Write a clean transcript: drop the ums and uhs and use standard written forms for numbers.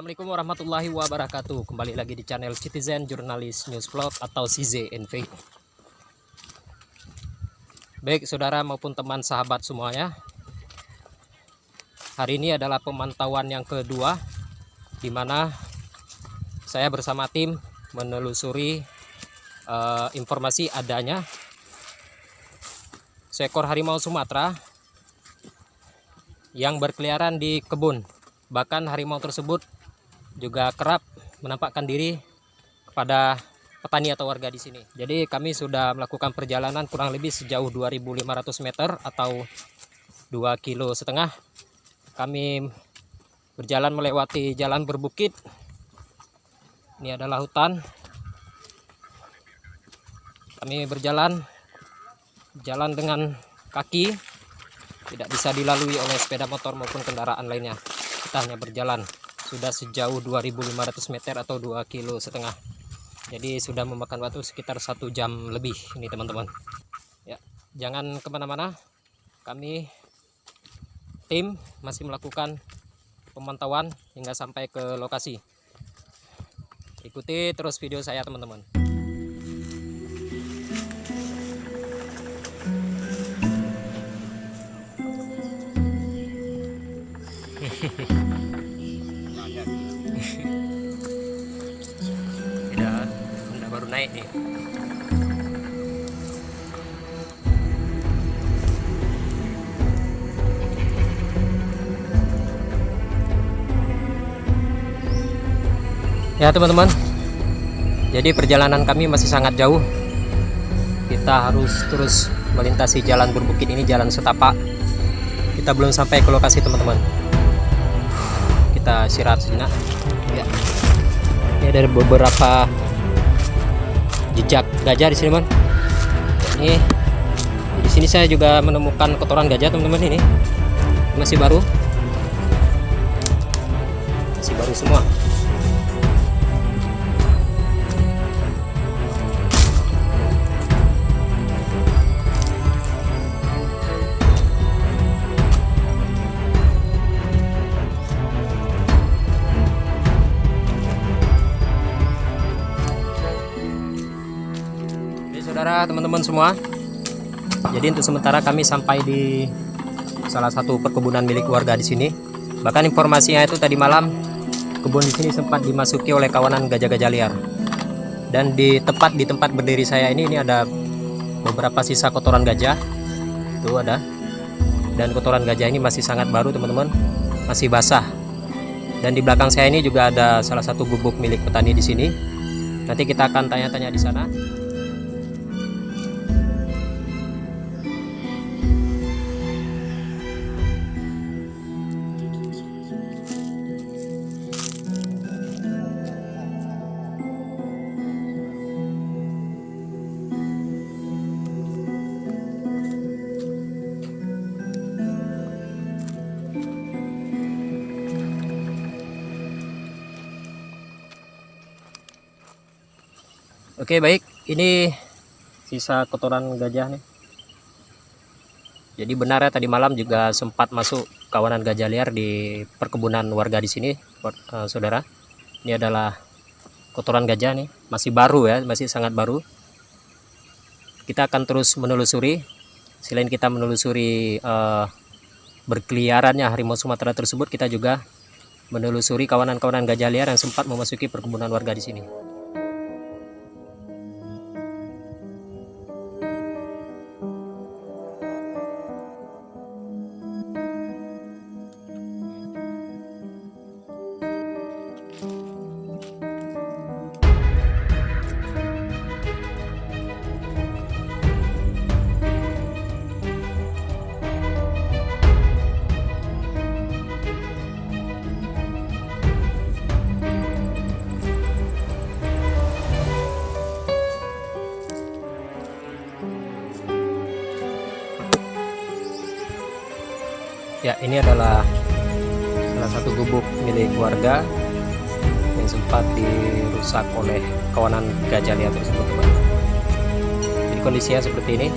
Assalamualaikum warahmatullahi wabarakatuh. Kembali lagi di channel Citizen Jurnalis News Vlog atau CZNV. Baik saudara maupun teman sahabat semuanya, hari ini adalah pemantauan yang kedua, di mana saya bersama tim menelusuri informasi adanya seekor harimau Sumatera yang berkeliaran di kebun. Bahkan harimau tersebut juga kerap menampakkan diri kepada petani atau warga di sini. Jadi kami sudah melakukan perjalanan kurang lebih sejauh 2.500 meter atau 2,5 kilo. Kami berjalan melewati jalan berbukit. Ini adalah hutan. Kami berjalan dengan kaki, tidak bisa dilalui oleh sepeda motor maupun kendaraan lainnya. Kita hanya berjalan sudah sejauh 2.500 meter atau 2,5 kilo. Jadi sudah memakan waktu sekitar 1 jam lebih ini teman-teman. Ya, jangan kemana-mana. Kami tim masih melakukan pemantauan hingga sampai ke lokasi. Ikuti terus video saya teman-teman. Tidak, baru naik nih. Ya teman-teman, jadi perjalanan kami masih sangat jauh. Kita harus terus melintasi jalan berbukit ini, jalan setapak. Kita belum sampai ke lokasi teman-teman. Kita istirahat sejenak. Ya. Ini ada beberapa jejak gajah di sini, teman. Ini di sini saya juga menemukan kotoran gajah, teman-teman. Ini masih baru semua. Saudara, teman-teman semua, jadi untuk sementara kami sampai di salah satu perkebunan milik warga di sini. Bahkan informasinya itu tadi malam kebun di sini sempat dimasuki oleh kawanan gajah-gajah liar. Dan di tempat berdiri saya ini ada beberapa sisa kotoran gajah. Tuh ada. Dan kotoran gajah ini masih sangat baru teman-teman, masih basah. Dan di belakang saya ini juga ada salah satu gubuk milik petani di sini. Nanti kita akan tanya-tanya di sana. Oke, baik, ini sisa kotoran gajah nih. Jadi benar ya, tadi malam juga sempat masuk kawanan gajah liar di perkebunan warga di sini, saudara. Ini adalah kotoran gajah nih, masih baru ya, masih sangat baru. Kita akan terus menelusuri. Selain kita menelusuri berkeliarannya harimau Sumatera tersebut, kita juga menelusuri kawanan-kawanan gajah liar yang sempat memasuki perkebunan warga di sini. Ya, ini adalah salah satu gubuk milik warga yang sempat dirusak oleh kawanan gajah liar tersebut, teman. Jadi kondisinya seperti ini.